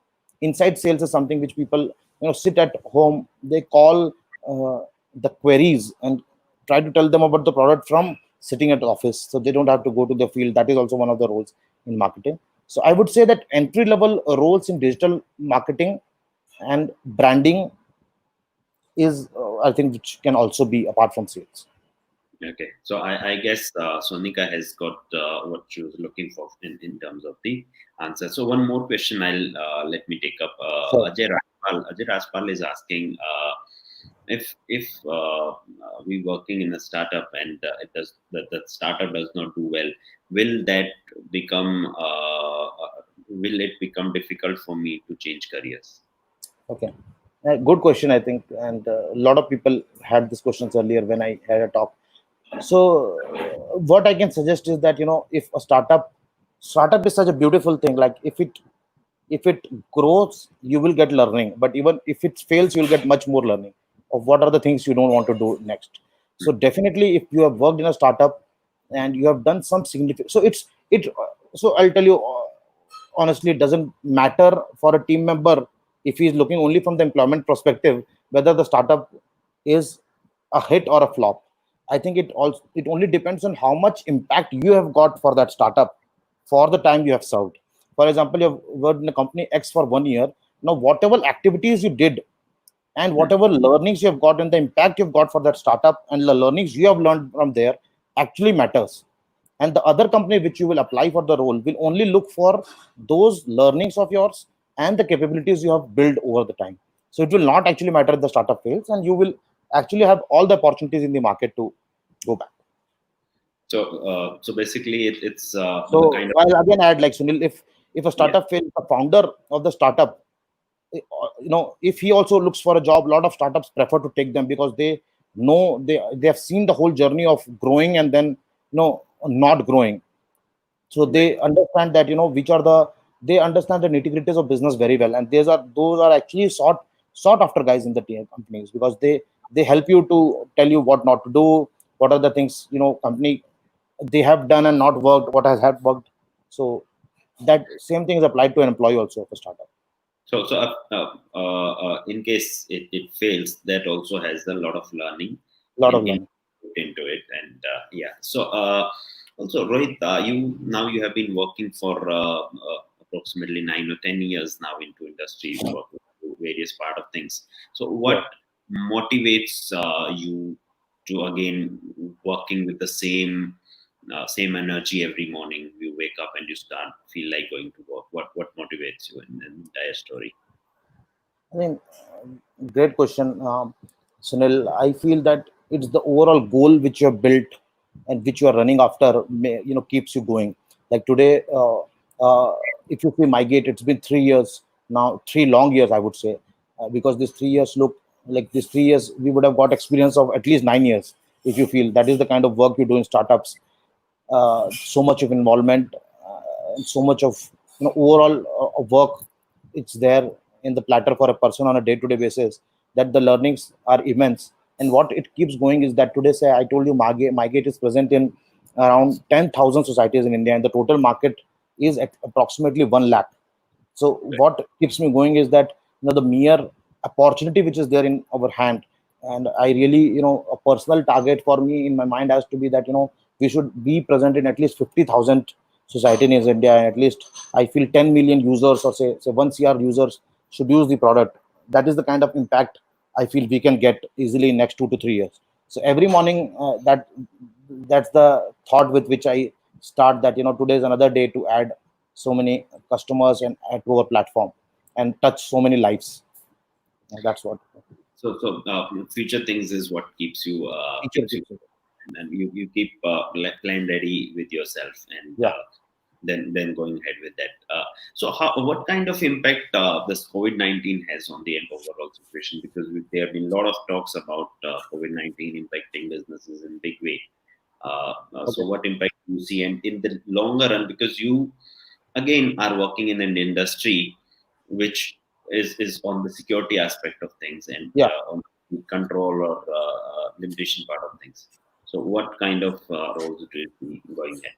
Speaker 2: Inside sales is something which people, sit at home, they call the queries and try to tell them about the product from sitting at the office, so they don't have to go to the field. That is also one of the roles in marketing. So I would say that entry level roles in digital marketing and branding is, I think, which can also be apart from sales.
Speaker 1: Okay, so I guess Sonika has got what she was looking for in terms of the answer. So one more question I'll let me take up.
Speaker 2: So
Speaker 1: Ajay Rajpal is asking if we working in a startup and it does that startup does not do well, will that become will it become difficult for me to change careers?
Speaker 2: okay, good question, I think, and a lot of people had these questions earlier when I had a talk. So what I can suggest is that, if a startup is such a beautiful thing. Like if it grows, you will get learning, but even if it fails, you'll get much more learning of what are the things you don't want to do next. So definitely, if you have worked in a startup and you have done some significant, so so I'll tell you, honestly, it doesn't matter for a team member if he is looking only from the employment perspective, whether the startup is a hit or a flop. I think it only depends on how much impact you have got for that startup for the time you have served. For example, you have worked in a company X for 1 year. Now, whatever activities you did and
Speaker 1: Hmm.
Speaker 2: whatever learnings you have got and the impact you've got for that startup and the learnings you have learned from there actually matters. And the other company which you will apply for the role will only look for those learnings of yours and the capabilities you have built over the time. So it will not actually matter if the startup fails, and you will actually have all the opportunities in the market to go back.
Speaker 1: So basically, it's
Speaker 2: So
Speaker 1: a kind of
Speaker 2: while again add, like Sunil, if a
Speaker 1: yeah.
Speaker 2: startup fails, the founder of the startup, if he also looks for a job, a lot of startups prefer to take them because they know they have seen the whole journey of growing and then, not growing. So
Speaker 1: Right.
Speaker 2: they understand that, which are the they understand the nitty gritties of business very well, and those are actually sought after guys in the companies, because they help you to tell you what not to do, what are the things, company they have done and not worked, what has had worked. So that same thing is applied to an employee also of a startup.
Speaker 1: In case it fails, that also has a lot of learning
Speaker 2: A lot of
Speaker 1: in
Speaker 2: learning.
Speaker 1: put into it, and yeah. So also, Rohit, you have been working for approximately 9 or 10 years now into industry, working to various part of things. So
Speaker 2: Yeah.
Speaker 1: what motivates you to again working with the same energy every morning? You wake up and you start feel like going to work. What motivates you in the entire story?
Speaker 2: I mean, great question, Sunil. I feel that it's the overall goal which you have built and which you are running after, keeps you going. Like today, uh, if you see MyGate, it's been 3 years now, 3 long years, I would say, because these 3 years look like these 3 years, we would have got experience of at least 9 years. If you feel that is the kind of work you do in startups, so much of involvement, and so much of, overall work, it's there in the platter for a person on a day-to-day basis, that the learnings are immense. And what it keeps going is that today, say I told you, MyGate is present in around 10,000 societies in India, and the total market is at approximately 1 lakh. So what keeps me going is that, the mere opportunity which is there in our hand. And I really, a personal target for me in my mind has to be that, we should be present in at least 50,000 society in India, and at least I feel 10 million users, or say 1 CR users should use the product. That is the kind of impact I feel we can get easily in next 2 to 3 years. So every morning, that's the thought with which I start, that today is another day to add so many customers and add to our platform and touch so many lives. That's what
Speaker 1: Future things is what keeps you
Speaker 2: teacher keeps it.
Speaker 1: and you keep plan ready with yourself, and
Speaker 2: Yeah.
Speaker 1: then going ahead with that. So what kind of impact this COVID-19 has on the overall situation? Because there have been a lot of talks about COVID-19 impacting businesses in big way. So
Speaker 2: Okay.
Speaker 1: what impact do you see, and in the longer run, because you again are working in an industry which is on the security aspect of things, and
Speaker 2: Yeah.
Speaker 1: on the control or limitation part of things. So what kind of roles do you see going ahead?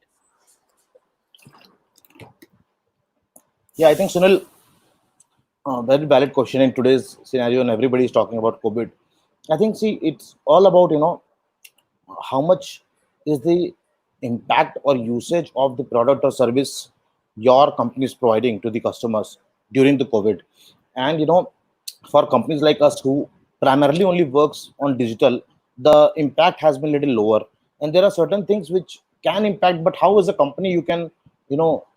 Speaker 2: Yeah. I think, Sunil, very valid question in today's scenario, and everybody is talking about COVID. I think, see, it's all about how much is the impact or usage of the product or service your company is providing to the customers during the COVID. And for companies like us who primarily only works on digital, the impact has been a little lower. And there are certain things which can impact, but how as a company you can you know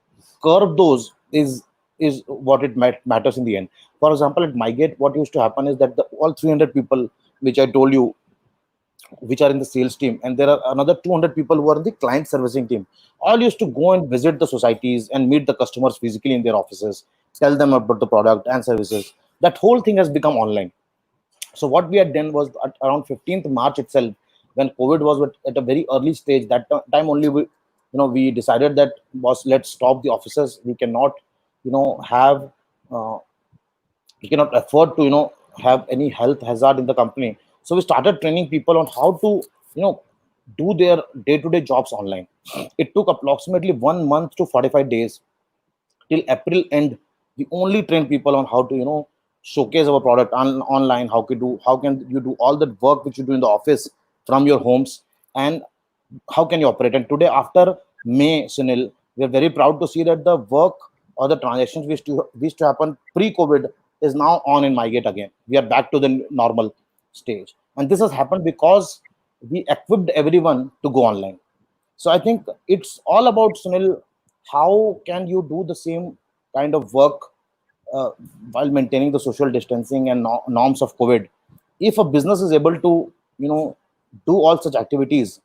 Speaker 2: curb those is what it matters in the end. For example, at MyGate, what used to happen is that the all 300 people which I told you, which are in the sales team, and there are another 200 people who are in the client servicing team, all used to go and visit the societies and meet the customers physically in their offices, tell them about the product and services. That whole thing has become online. So what we had done was, at around 15th March itself, when COVID was at a very early stage, that time only we decided that, boss, let's stop the offices. We cannot have uh, we cannot afford to have any health hazard in the company. So we started training people on how to you know do their day-to-day jobs online. It took approximately 1 month to 45 days till April end. We only train people on how to showcase our product online. How can you do all the work which you do in the office from your homes, and how can you operate? And today, after May, Sunil, we are very proud to see that the work or the transactions which to happen pre-COVID is now on in MyGate again. We are back to the normal stage, and this has happened because we equipped everyone to go online. So I think it's all about, Sunil, how can you do the same kind of work uh, while maintaining the social distancing and norms of COVID. If a business is able to, do all such activities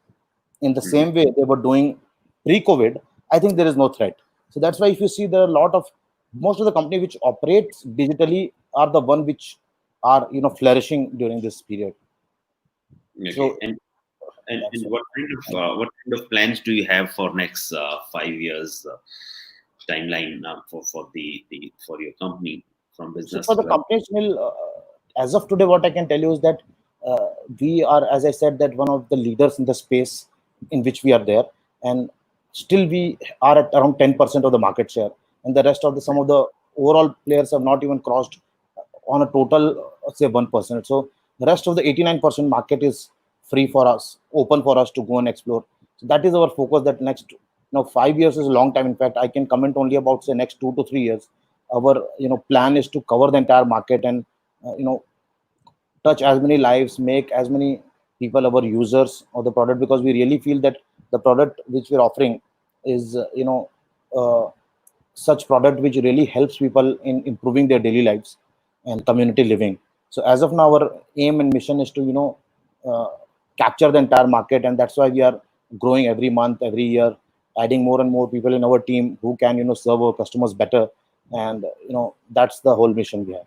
Speaker 2: in the
Speaker 1: Mhm.
Speaker 2: same way they were doing pre-COVID, I think there is no threat. So that's why if you see, there are a lot of most of the company which operates digitally are the one which are flourishing during this period.
Speaker 1: Okay,
Speaker 2: So
Speaker 1: and
Speaker 2: that's it.
Speaker 1: what kind of plans do you have for next 5 years timeline for your company from
Speaker 2: So
Speaker 1: business
Speaker 2: for the
Speaker 1: development?
Speaker 2: companies, Sunil, as of today, what I can tell you is that we are, as I said, that one of the leaders in the space in which we are there, and still we are at around 10% of the market share, and the rest of some of the overall players have not even crossed on a total, say, 1%. So the rest of the 89% market is free for us, open for us to go and explore. So that is our focus. That next, 5 years is a long time. In fact, I can comment only about, say, next 2 to 3 years. Our plan is to cover the entire market and uh, you know touch as many lives, make as many people our users of the product, because we really feel that the product which we're offering is uh, such product which really helps people in improving their daily lives and community living. So as of now, our aim and mission is to uh, capture the entire market, and that's why we are growing every month, every year, adding more and more people in our team who can serve our customers better. And that's the whole mission we have.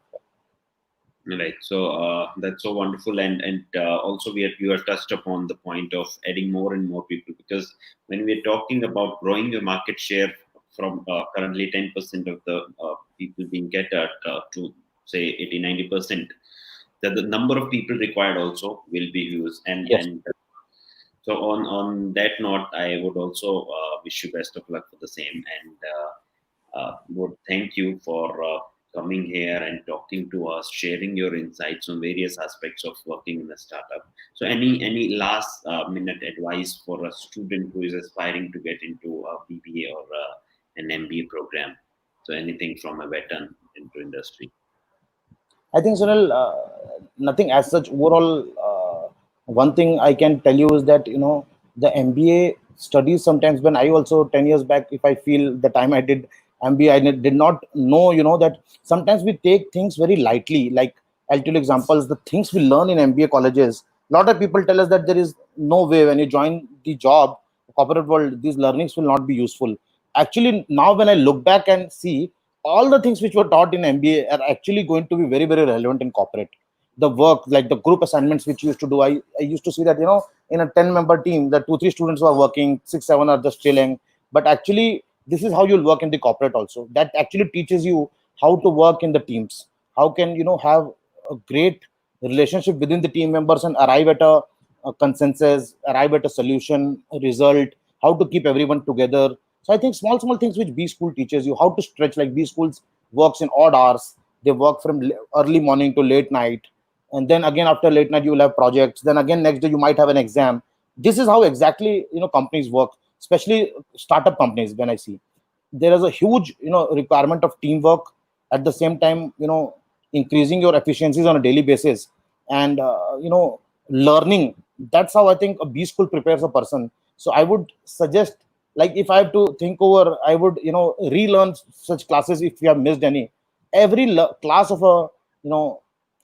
Speaker 1: Right. So that's so wonderful, and also you have touched upon the point of adding more and more people, because when we're talking about growing your market share from currently 10% of the people being catered to say 80-90%, that the number of people required also will be huge,
Speaker 2: Yes.
Speaker 1: and so on that note, I would also wish you best of luck for the same, and would thank you for coming here and talking to us, sharing your insights on various aspects of working in a startup. So, any last minute advice for a student who is aspiring to get into a BBA or an MBA program? So, anything from a veteran into industry.
Speaker 2: I think, Sunil, nothing as such overall. One thing I can tell you is that the MBA studies sometimes, when I also 10 years back, if I feel the time I did MBA, I did not know that sometimes we take things very lightly. Like, I'll tell you examples. The things we learn in MBA colleges, a lot of people tell us that there is no way when you join the job, corporate world, these learnings will not be useful. Actually, now when I look back and see, all the things which were taught in MBA are actually going to be very, very relevant in corporate. The work, like the group assignments which you used to do, I used to see that in a 10-member team, the 2 3 students were working, 6 7 are just chilling. But actually, this is how you'll work in the corporate also. That actually teaches you how to work in the teams, how can have a great relationship within the team members and arrive at a consensus, arrive at a solution, a result, how to keep everyone together. So I think small small things which B school teaches you, how to stretch. Like, B schools works in odd hours. They work from early morning to late night, and then again after late night you will have projects, then again next day you might have an exam. This is how exactly companies work, especially startup companies. When I see, there is a huge requirement of teamwork, at the same time increasing your efficiencies on a daily basis, and learning. That's how I think a B school prepares a person. So I would suggest, like, if I have to think over, I would relearn such classes if you have missed any. Every class of a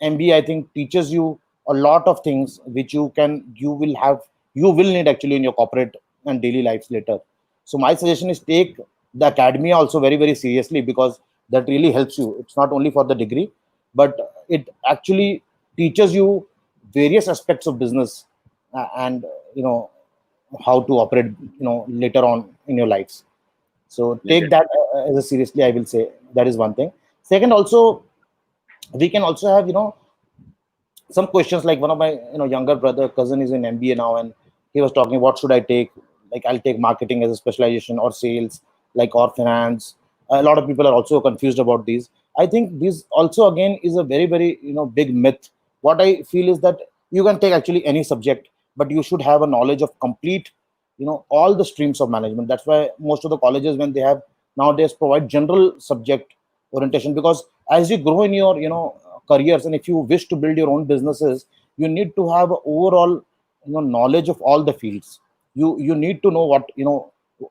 Speaker 2: MBA, I think, teaches you a lot of things which you will need actually in your corporate and daily lives later. So my suggestion is, take the academia also very, very seriously, because that really helps you. It's not only for the degree, but it actually teaches you various aspects of business, and how to operate later on in your lives. So
Speaker 1: Yeah,
Speaker 2: take that as a seriously, I will say. That is one thing. Second, also, we can also have some questions. Like, one of my younger brother cousin is in MBA now, and he was talking, what should I take? Like, I'll take marketing as a specialization, or sales, like, or finance. A lot of people are also confused about these. I think this also again is a very, very big myth. What I feel is that you can take actually any subject, but you should have a knowledge of complete all the streams of management. That's why most of the colleges, when they have nowadays, provide general subject orientation, because as you grow in your careers, and if you wish to build your own businesses, you need to have a overall knowledge of all the fields. You need to know what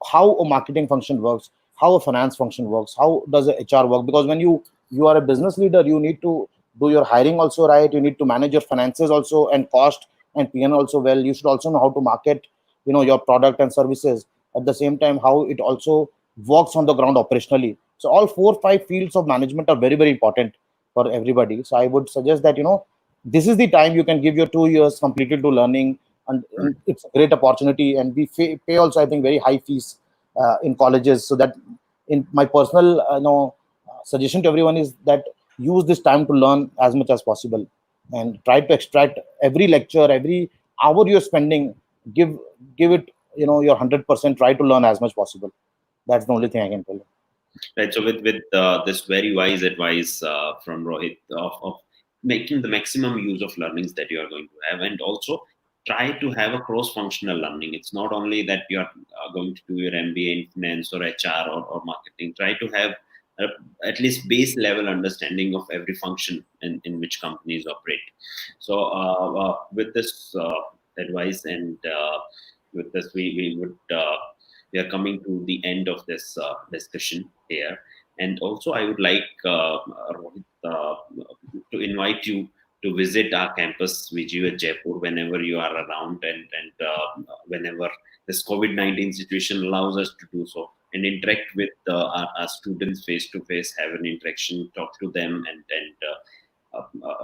Speaker 2: how a marketing function works, how a finance function works, how does a HR work. Because when you are a business leader, you need to do your hiring also right, you need to manage your finances also, and cost and PN also well. You should also know how to market your product and services. At the same time, how it also works on the ground operationally. So all 4 5 fields of management are very, very important for everybody. So I would suggest that this is the time you can give your 2 years completed to learning, and it's a great opportunity. And we pay also, I think, very high fees in colleges. So that, in my personal suggestion to everyone, is that use this time to learn as much as possible, and try to extract every lecture, every hour you're spending. Give it your 100%. Try to learn as much possible. That's the only thing I can tell you.
Speaker 1: right. So with this very wise advice from Rohit of making the maximum use of learnings that you are going to have, and also try to have a cross-functional learning. It's not only that you are going to do your MBA in finance or HR or marketing. Try to have a, at least base level understanding of every function in which companies operate. So with this advice, and with this, we are coming to the end of this discussion here. And also, I would like Rohit, to invite you to visit our campus, VGU at Jaipur, whenever you are around, and whenever this COVID-19 situation allows us to do so, and interact with our students face to face, have an interaction, talk to them, and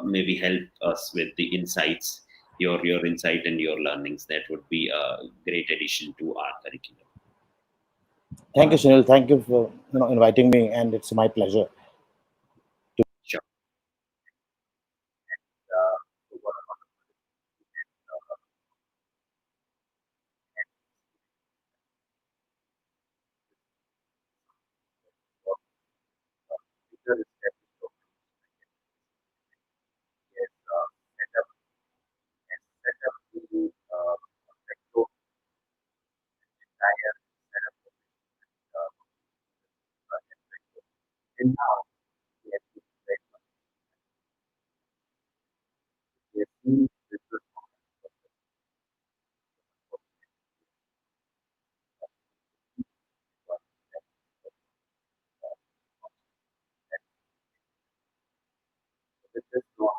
Speaker 1: maybe help us with the insights, your insight and your learnings. That would be a great addition to our curriculum.
Speaker 2: Thank you, Sunil. Thank you for inviting me, and it's my pleasure.
Speaker 1: Sure. just not